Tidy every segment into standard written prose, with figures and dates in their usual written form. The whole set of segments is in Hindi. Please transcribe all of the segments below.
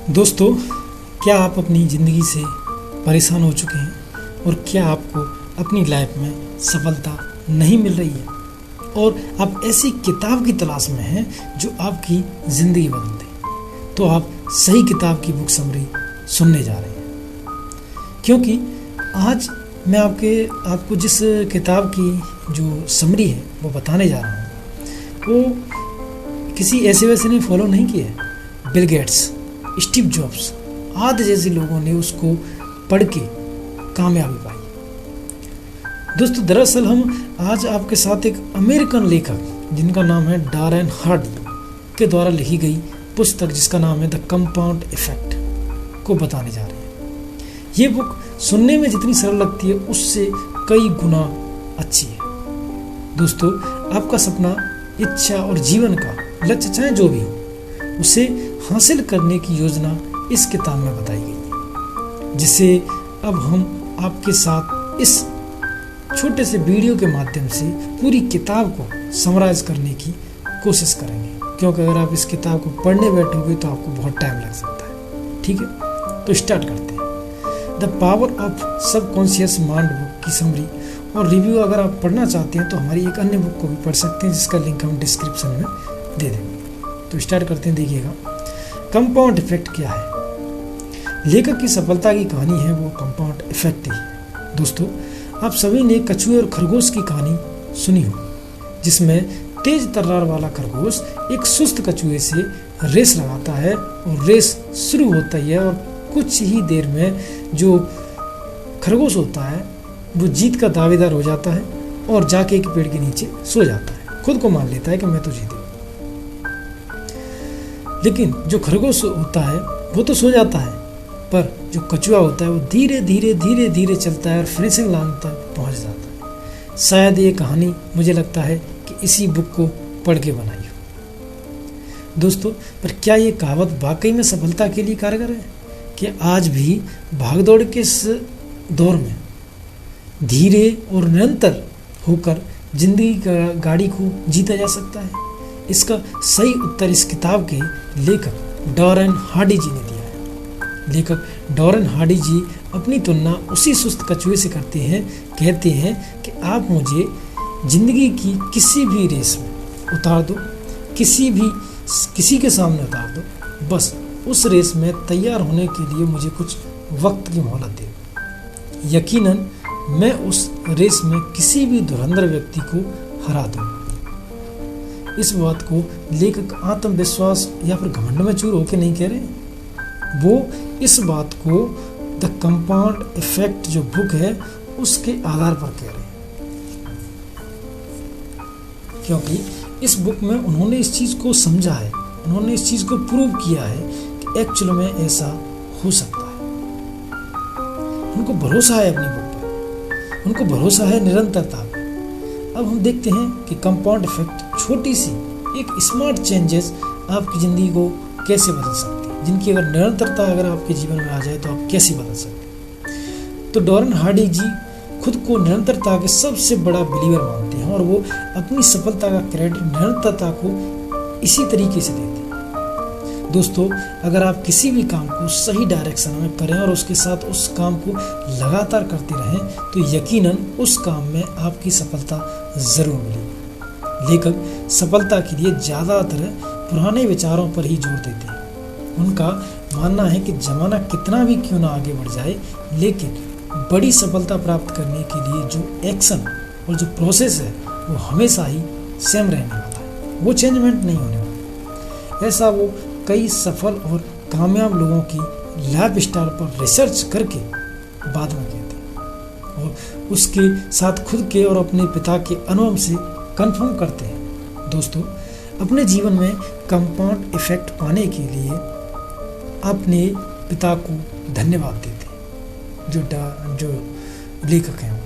दोस्तों, क्या आप अपनी ज़िंदगी से परेशान हो चुके हैं और क्या आपको अपनी लाइफ में सफलता नहीं मिल रही है और आप ऐसी किताब की तलाश में हैं जो आपकी ज़िंदगी बदल दे, तो आप सही किताब की बुक समरी सुनने जा रहे हैं। क्योंकि आज मैं आपको जिस किताब की जो समरी है वो बताने जा रहा हूँ, वो किसी ऐसे वैसे ने फॉलो नहीं किया है। बिल गेट्स, स्टीव जॉब्स आदि जैसे लोगों ने उसको पढ़ के कामयाबी पाई। दोस्तों, दरअसल हम आज आपके साथ एक अमेरिकन लेखक जिनका नाम है डॉरेन हार्डी के द्वारा लिखी गई पुस्तक जिसका नाम है द कंपाउंड इफेक्ट को बताने जा रहे हैं। ये बुक सुनने में जितनी सरल लगती है उससे कई गुना अच्छी है। दोस्तों, आपका सपना, इच्छा और जीवन का लक्ष्य चाहे जो भी हो, उसे हासिल करने की योजना इस किताब में बताई गई है, जिसे अब हम आपके साथ इस छोटे से वीडियो के माध्यम से पूरी किताब को समराइज करने की कोशिश करेंगे। क्योंकि अगर आप इस किताब को पढ़ने बैठोगे तो आपको बहुत टाइम लग सकता है। ठीक है, तो स्टार्ट करते हैं। The power of subconscious mind book की समरी और रिव्यू अगर आप पढ़ना चाहते हैं तो हमारी एक अन्य बुक को भी पढ़ सकते हैं, जिसका लिंक हम डिस्क्रिप्शन में दे देंगे। तो स्टार्ट करते हैं। देखिएगा, कंपाउंड इफेक्ट क्या है। लेखक की सफलता की कहानी है वो कंपाउंड इफेक्ट ही है। दोस्तों, आप सभी ने कछुए और खरगोश की कहानी सुनी हो, जिसमें तेज तर्रार वाला खरगोश एक सुस्त कछुए से रेस लगाता है और रेस शुरू होता है और कुछ ही देर में जो खरगोश होता है वो जीत का दावेदार हो जाता है और जाके एक पेड़ के नीचे सो जाता है। खुद को मान लेता है कि मैं तो जीत गया। लेकिन जो खरगोश होता है वो तो सो जाता है, पर जो कछुआ होता है वो धीरे धीरे धीरे धीरे चलता है और फिनिशिंग लाइन तक पहुंच जाता है। शायद ये कहानी मुझे लगता है कि इसी बुक को पढ़ के बनाई हो। दोस्तों, पर क्या ये कहावत वाकई में सफलता के लिए कारगर है कि आज भी भागदौड़ के इस दौर में धीरे और निरंतर होकर जिंदगी का गाड़ी को जीता जा सकता है? इसका सही उत्तर इस किताब के लेखक डॉरेन हार्डी जी ने दिया है। लेखक डॉरेन हार्डी जी अपनी तुलना उसी सुस्त कछुए से करते हैं। कहते हैं कि आप मुझे जिंदगी की किसी भी रेस में उतार दो, किसी के सामने उतार दो, बस उस रेस में तैयार होने के लिए मुझे कुछ वक्त की मोहलत दे दो। यकीनन मैं उस रेस में किसी भी धुरंधर व्यक्ति को हरा दूँ। इस बात को लेखक आत्मविश्वास या फिर घमंड में चूर होकर नहीं कह रहे, वो इस बात को द कंपाउंड इफेक्ट जो बुक है उसके आधार पर कह रहे हैं। क्योंकि इस बुक में उन्होंने इस चीज़ को समझा है, उन्होंने इस चीज़ को प्रूव किया है कि एक्चुअल में ऐसा हो सकता है। उनको भरोसा है अपनी बुक पर, उनको भरोसा है निरंतरता पर। अब हम देखते हैं कि कंपाउंड इफेक्ट छोटी सी एक स्मार्ट चेंजेस आपकी ज़िंदगी को कैसे बदल सकती है, जिनकी अगर निरंतरता अगर आपके जीवन में आ जाए तो आप कैसे बदल सकते हैं। तो डॉरेन हार्डी जी खुद को निरंतरता के सबसे बड़ा बिलीवर मानते हैं और वो अपनी सफलता का क्रेडिट निरंतरता को इसी तरीके से देते हैं। दोस्तों, अगर आप किसी भी काम को सही डायरेक्शन में करें और उसके साथ उस काम को लगातार करते रहें तो यकीनन उस काम में आपकी सफलता ज़रूर मिलेगी। लेखक सफलता के लिए ज़्यादातर पुराने विचारों पर ही जोर देते हैं। उनका मानना है कि ज़माना कितना भी क्यों ना आगे बढ़ जाए, लेकिन बड़ी सफलता प्राप्त करने के लिए जो एक्शन और जो प्रोसेस है वो हमेशा ही सेम रहने वाला है, वो चेंजमेंट नहीं होने वाला। ऐसा वो कई सफल और कामयाब लोगों की लाइफ स्टाइल पर रिसर्च करके बाद में कहते हैं और उसके साथ खुद के और अपने पिता के अनुभव से कंफर्म करते हैं। दोस्तों, अपने जीवन में कंपाउंड इफेक्ट पाने के लिए अपने पिता को धन्यवाद देते हैं। जो लेखक हैं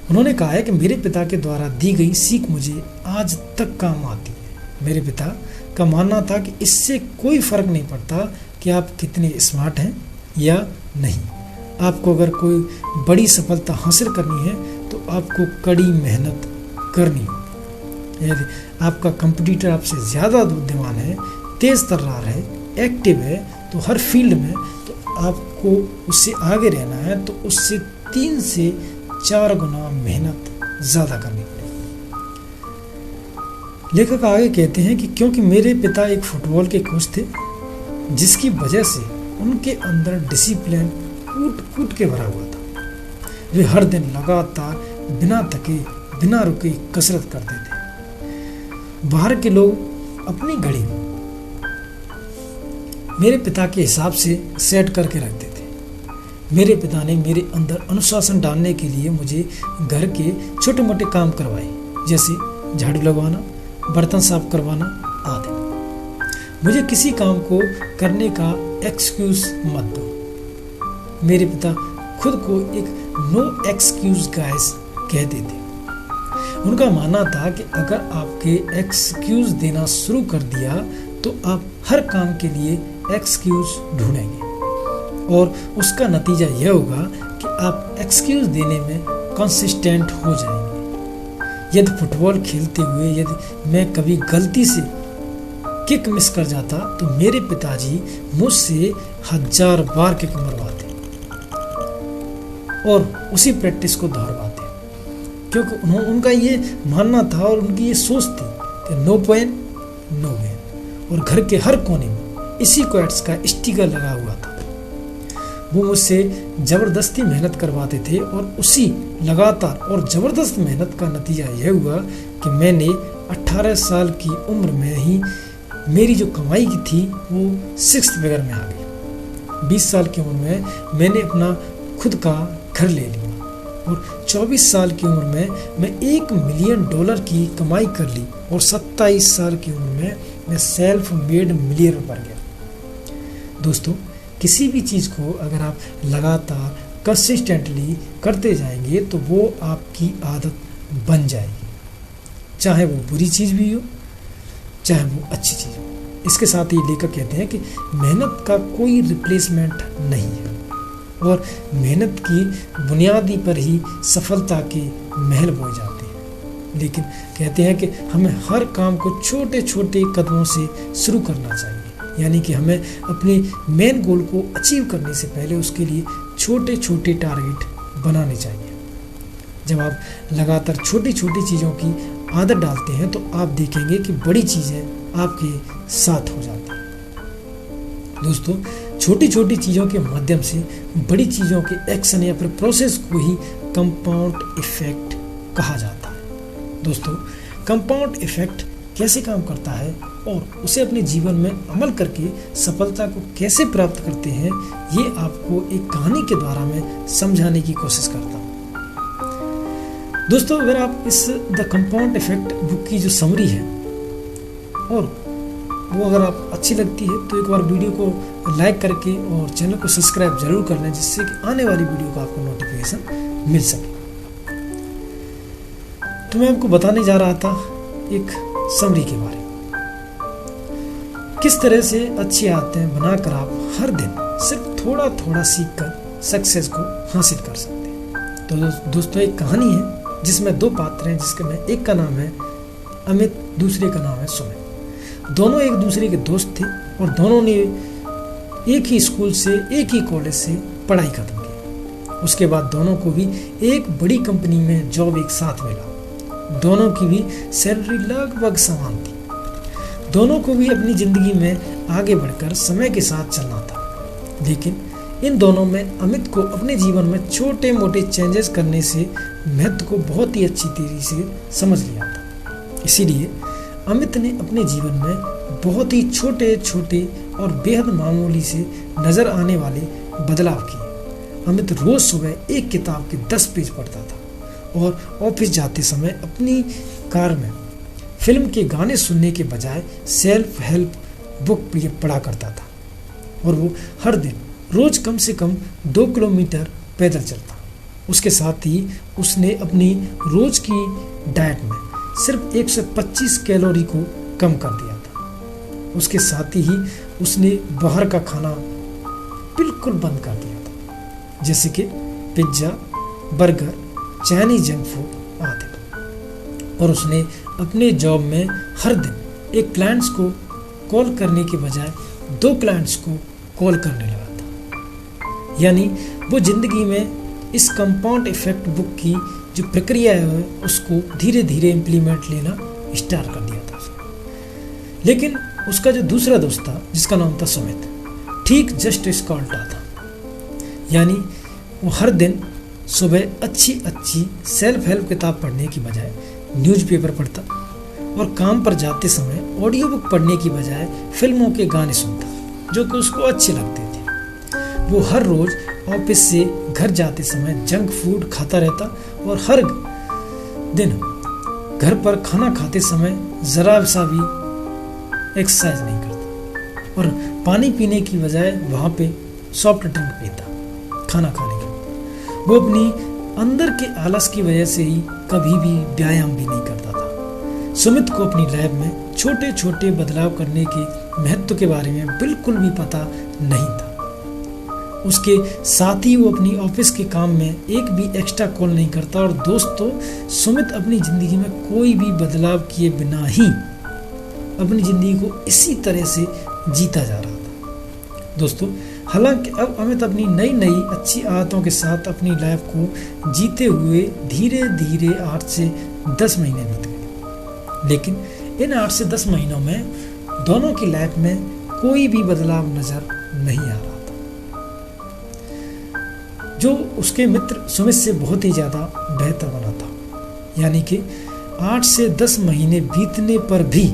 उन्होंने कहा है कि मेरे पिता के द्वारा दी गई सीख मुझे आज तक काम आती है। मेरे पिता का मानना था कि इससे कोई फर्क नहीं पड़ता कि आप कितने स्मार्ट हैं या नहीं। आपको अगर कोई बड़ी सफलता हासिल करनी है तो आपको कड़ी मेहनत करनी हो। यदि आपका कंपटीटर आपसे ज़्यादा बुद्धिमान है, तेज तर्रार है, एक्टिव है, तो हर फील्ड में तो आपको उससे आगे रहना है तो उससे 3 से 4 गुना मेहनत ज़्यादा करनी पड़ेगी। लेखक आगे कहते हैं कि क्योंकि मेरे पिता एक फुटबॉल के कोच थे, जिसकी वजह से उनके अंदर डिसिप्लिन कूट कूट के भरा हुआ था। वे हर दिन लगातार बिना थके बिना रुके कसरत करते थे। बाहर के लोग अपनी घड़ी मेरे पिता के हिसाब से सेट करके रखते थे। मेरे पिता ने मेरे अंदर अनुशासन डालने के लिए मुझे घर के छोटे मोटे काम करवाए, जैसे झाड़ू लगवाना, बर्तन साफ करवाना आदि। मुझे किसी काम को करने का एक्सक्यूज मत दो। मेरे पिता खुद को एक नो एक्सक्यूज गाइस कहते थे। उनका मानना था कि अगर आपके एक्सक्यूज देना शुरू कर दिया तो आप हर काम के लिए एक्सक्यूज ढूंढेंगे और उसका नतीजा यह होगा कि आप एक्सक्यूज देने में कंसिस्टेंट हो जाएंगे। यदि फुटबॉल खेलते हुए यदि मैं कभी गलती से किक मिस कर जाता तो मेरे पिताजी मुझसे 1000 बार किक मरवाते और उसी प्रैक्टिस को दोहराते, क्योंकि उनका ये मानना था और उनकी ये सोच थी कि नो पेन नो गेन। और घर के हर कोने में इसी क्वेट्स का स्टिकर लगा हुआ था। वो मुझसे ज़बरदस्ती मेहनत करवाते थे और उसी लगातार और ज़बरदस्त मेहनत का नतीजा यह हुआ कि मैंने 18 साल की उम्र में ही मेरी जो कमाई की थी वो 6th फिगर में आ गई। 20 साल की उम्र में मैंने अपना खुद का घर ले लिया और 24 साल की उम्र में मैं $1 मिलियन की कमाई कर ली और 27 साल की उम्र में मैं सेल्फ मेड मिलियनर बन गया। दोस्तों, किसी भी चीज़ को अगर आप लगातार कंसिस्टेंटली करते जाएंगे तो वो आपकी आदत बन जाएगी, चाहे वो बुरी चीज़ भी हो चाहे वो अच्छी चीज़ हो। इसके साथ ही लेखक कहते हैं कि मेहनत का कोई रिप्लेसमेंट नहीं है और मेहनत की बुनियादी पर ही सफलता के महल बोए जाते हैं। लेकिन कहते हैं कि हमें हर काम को छोटे छोटे कदमों से शुरू करना चाहिए, यानी कि हमें अपने मेन गोल को अचीव करने से पहले उसके लिए छोटे छोटे टारगेट बनाने चाहिए। जब आप लगातार छोटी छोटी चीज़ों की आदत डालते हैं तो आप देखेंगे कि बड़ी चीज़ें आपके साथ हो जाती हैं। दोस्तों, छोटी छोटी चीज़ों के माध्यम से बड़ी चीज़ों के एक्शन या फिर प्रोसेस को ही कंपाउंड इफेक्ट कहा जाता है। दोस्तों, कंपाउंड इफेक्ट कैसे काम करता है और उसे अपने जीवन में अमल करके सफलता को कैसे प्राप्त करते हैं, ये आपको एक कहानी के द्वारा मैं समझाने की कोशिश करता हूँ। दोस्तों, अगर आप इस द कंपाउंड इफेक्ट बुक की जो समरी है और वो अगर आप अच्छी लगती है तो एक बार वीडियो को लाइक करके और चैनल को सब्सक्राइब जरूर कर लें, जिससे कि आने वाली वीडियो का आपको नोटिफिकेशन मिल सके। तो मैं आपको बताने जा रहा था एक समरी के बारे में, किस तरह से अच्छी आदतें बनाकर आप हर दिन सिर्फ थोड़ा थोड़ा सीखकर सक्सेस को हासिल कर सकते हैं। तो दोस्तों, एक कहानी है जिसमें 2 पात्र हैं, जिसके में एक का नाम है अमित, दूसरे का नाम है सुमित। दोनों एक दूसरे के दोस्त थे और दोनों ने एक ही स्कूल से एक ही कॉलेज से पढ़ाई खत्म की। उसके बाद दोनों को भी एक बड़ी कंपनी में जॉब एक साथ मिला। दोनों की भी सैलरी लगभग समान थी। दोनों को भी अपनी ज़िंदगी में आगे बढ़कर समय के साथ चलना था। लेकिन इन दोनों में अमित को अपने जीवन में छोटे मोटे चेंजेस करने से महत्व को बहुत ही अच्छी तरीके से समझ लिया था। इसीलिए अमित ने अपने जीवन में बहुत ही छोटे छोटे और बेहद मामूली से नज़र आने वाले बदलाव किए। अमित रोज़ सुबह एक किताब के 10 पेज पढ़ता था और ऑफिस जाते समय अपनी कार में फिल्म के गाने सुनने के बजाय सेल्फ हेल्प बुक पढ़ा करता था। और वो हर दिन रोज़ कम से कम 2 किलोमीटर पैदल चलता। उसके साथ ही उसने अपनी रोज़ की डाइट में सिर्फ 125 कैलोरी को कम कर दिया था। उसके साथ ही उसने बाहर का खाना बिल्कुल बंद कर दिया था, जैसे कि pizza, burger, Chinese junk food आदि। और उसने अपने जॉब में हर दिन एक क्लाइंट्स को कॉल करने के बजाय 2 क्लाइंट्स को कॉल करने लगा था। यानी वो जिंदगी में इस कंपाउंड इफेक्ट बुक की जो प्रक्रिया है उसको धीरे धीरे इम्प्लीमेंट लेना स्टार्ट कर दिया था उसने। लेकिन उसका जो दूसरा दोस्त था जिसका नाम था सुमित, ठीक जस्ट इसका उल्टा था। यानी वो हर दिन सुबह अच्छी अच्छी सेल्फ हेल्प किताब पढ़ने की बजाय न्यूज़पेपर पढ़ता और काम पर जाते समय ऑडियो बुक पढ़ने की बजाय फिल्मों के गाने सुनता जो कि उसको अच्छे लगते थे। वो हर रोज़ ऑफिस से घर जाते समय जंक फूड खाता रहता और हर दिन घर पर खाना खाते समय ज़रा सा भी एक्सरसाइज नहीं करता और पानी पीने की बजाय वहाँ पे सॉफ्ट ड्रिंक पीता खाना खाने के बाद। वो अपनी अंदर के आलस की वजह से ही कभी भी व्यायाम भी नहीं करता था। सुमित को अपनी लाइफ में छोटे छोटे बदलाव करने के महत्व के बारे में बिल्कुल भी पता नहीं था। उसके साथ ही वो अपनी ऑफिस के काम में एक भी एक्स्ट्रा कॉल नहीं करता। और दोस्तों, सुमित अपनी ज़िंदगी में कोई भी बदलाव किए बिना ही अपनी ज़िंदगी को इसी तरह से जीता जा रहा था। दोस्तों, हालांकि अब अमित अपनी नई नई अच्छी आदतों के साथ अपनी लाइफ को जीते हुए धीरे धीरे 8 से 10 महीने बीत गए। लेकिन इन 8 से 10 महीनों में दोनों की लाइफ में कोई भी बदलाव नज़र नहीं आ रहा था। जो उसके मित्र सुमित से बहुत ही ज़्यादा बेहतर बना था। यानी कि 8 से 10 महीने बीतने पर भी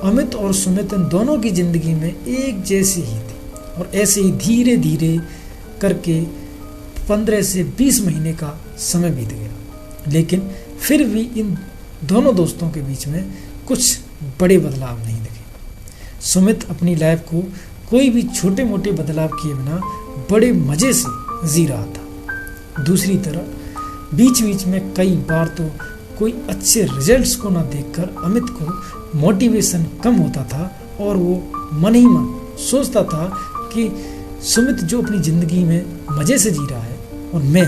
अमित और सुमित इन दोनों की ज़िंदगी में एक जैसे ही थे और ऐसे ही धीरे धीरे करके 15 से 20 महीने का समय बीत गया। लेकिन फिर भी इन दोनों दोस्तों के बीच में कुछ बड़े बदलाव नहीं दिखे। सुमित अपनी लाइफ को कोई भी छोटे मोटे बदलाव किए बिना बड़े मज़े से जी रहा था। दूसरी तरफ बीच बीच में कई बार तो कोई अच्छे रिजल्ट्स को ना देखकर अमित को मोटिवेशन कम होता था और वो मन ही मन सोचता था कि सुमित जो अपनी ज़िंदगी में मज़े से जी रहा है और मैं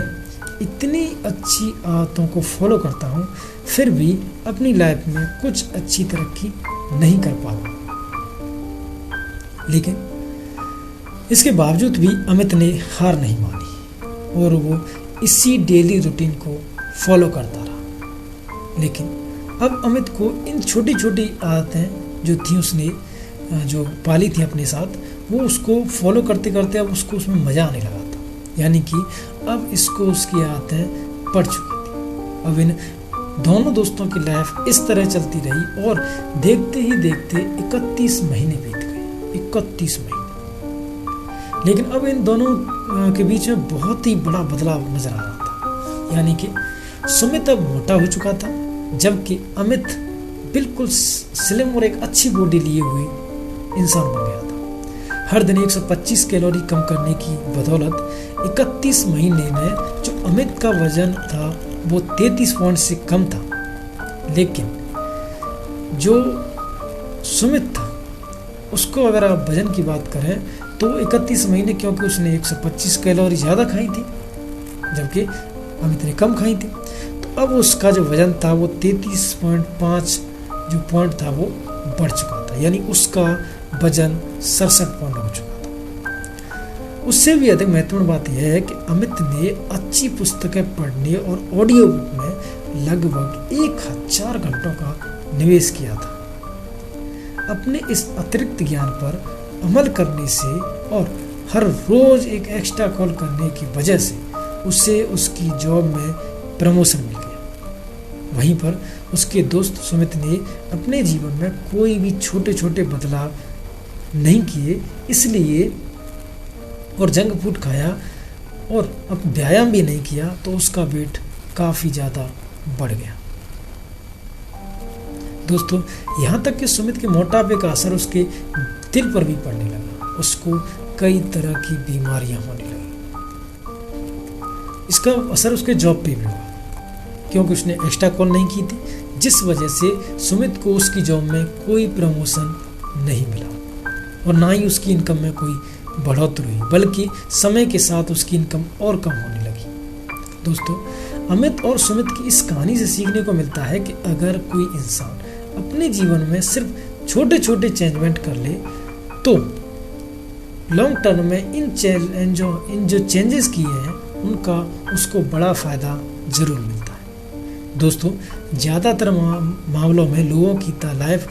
इतनी अच्छी आदतों को फॉलो करता हूँ फिर भी अपनी लाइफ में कुछ अच्छी तरक्की नहीं कर पा रहा। लेकिन इसके बावजूद भी अमित ने हार नहीं मानी और वो इसी डेली रूटीन को फॉलो करता रहा। लेकिन अब अमित को इन छोटी छोटी आदतें जो थी उसने जो पाली थी अपने साथ, वो उसको फॉलो करते करते अब उसको उसमें मज़ा आने लगा था। यानी कि अब इसको उसकी आदतें पड़ चुकी थी। अब इन दोनों दोस्तों की लाइफ इस तरह चलती रही और देखते ही देखते 31 महीने बीत गए। 31 महीने। लेकिन अब इन दोनों के बीच में बहुत ही बड़ा बदलाव नजर आ रहा था। यानी कि सुमित अब मोटा हो चुका था जबकि अमित बिल्कुल स्लिम और एक अच्छी बॉडी लिए हुए इंसान बन गया था। हर दिन 125 कैलोरी कम करने की बदौलत 31 महीने में जो अमित का वजन था वो 33 पॉइंट से कम था। लेकिन जो सुमित था उसको अगर आप वजन की बात करें तो 31 महीने, क्योंकि उसने 125 कैलोरी ज़्यादा खाई थी जबकि अमित ने कम खाई थी, तो अब उसका जो वजन था वो 33.5 जो पॉइंट था वो बढ़ चुका था। यानी उसका वजन 67 पॉइंट हो चुका था। उससे भी अधिक महत्वपूर्ण बात यह है कि अमित ने अच्छी पुस्तकें पढ़ने और ऑडियो बुक में लगभग 1000 घंटों का निवेश किया था। अपने इस अतिरिक्त ज्ञान पर अमल करने से और हर रोज एक एक्स्ट्रा कॉल करने की वजह से उसे उसकी जॉब में प्रमोशन मिल गया। वहीं पर उसके दोस्त सुमित ने अपने जीवन में कोई भी छोटे छोटे बदलाव नहीं किए, इसलिए और जंक फूड खाया और अब व्यायाम भी नहीं किया तो उसका वेट काफ़ी ज़्यादा बढ़ गया। दोस्तों, यहाँ तक कि सुमित के मोटापे का असर उसके दिल पर भी पड़ने लगा। उसको कई तरह की बीमारियां होने लगी। इसका असर उसके जॉब पे भी हुआ क्योंकि उसने एक्स्ट्रा कॉल नहीं की थी, जिस वजह से सुमित को उसकी जॉब में कोई प्रमोशन नहीं मिला और ना ही उसकी इनकम में कोई बढ़ोतरी हुई, बल्कि समय के साथ उसकी इनकम और कम होने लगी। दोस्तों, अमित और सुमित की इस कहानी से सीखने को मिलता है कि अगर कोई इंसान अपने जीवन में सिर्फ छोटे छोटे चेंजमेंट कर ले तो लॉन्ग टर्म में इन जो चेंजेस किए हैं उनका उसको बड़ा फ़ायदा ज़रूर मिलता है। दोस्तों, ज़्यादातर मामलों में लोगों की लाइफ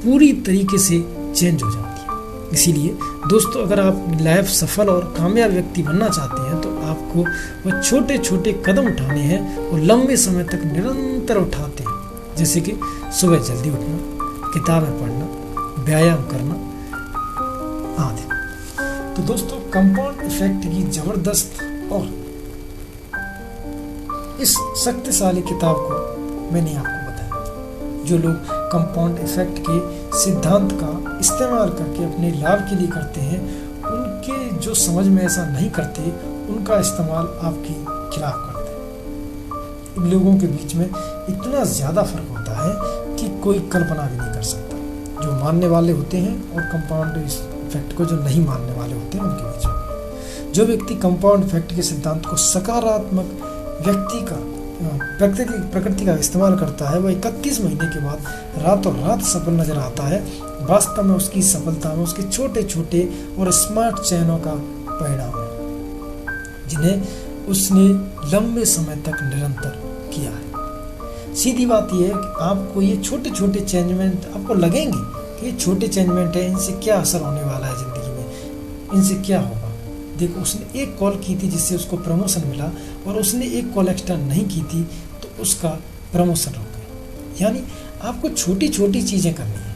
पूरी तरीके से चेंज हो जाती है। इसीलिए दोस्तों, अगर आप लाइफ सफल और कामयाब व्यक्ति बनना चाहते हैं तो आपको वह छोटे छोटे कदम उठाने हैं और लंबे समय तक निरंतर उठाते हैं, जैसे कि सुबह जल्दी उठना, किताबें पढ़ना, व्यायाम करना आदि। तो दोस्तों, कंपाउंड इफेक्ट की जबरदस्त और इस शक्तिशाली किताब को मैंने आपको बताया। जो लोग कंपाउंड इफेक्ट के सिद्धांत का इस्तेमाल करके अपने लाभ के लिए करते हैं, उनके जो समझ में ऐसा नहीं करते, उनका इस्तेमाल आपके खिलाफ करते हैं। इन लोगों के बीच में इतना ज़्यादा फर्क होता है कि कोई कल्पना भी नहीं कर सकता। जो मानने वाले होते हैं और कंपाउंड इफेक्ट को जो नहीं मानने वाले होते हैं, उनके बीच में जो व्यक्ति कंपाउंड इफेक्ट के सिद्धांत को सकारात्मक प्रकृति का इस्तेमाल करता है, वह 31 महीने के बाद रातों रात सफल नजर आता है। वास्तव में उसकी सफलता में उसके छोटे छोटे और स्मार्ट चयनों का परिणाम है, जिन्हें उसने लंबे समय तक निरंतर किया है। सीधी बात यह है कि आपको ये छोटे छोटे चेंजमेंट आपको लगेंगे कि ये छोटे चेंजमेंट है, इनसे क्या असर होने वाला है ज़िंदगी में, इनसे क्या होगा। देखो, उसने एक कॉल की थी जिससे उसको प्रमोशन मिला, और उसने एक कॉल एक्स्ट्रा नहीं की थी तो उसका प्रमोशन रुक गया। यानी आपको छोटी छोटी चीज़ें करनी है।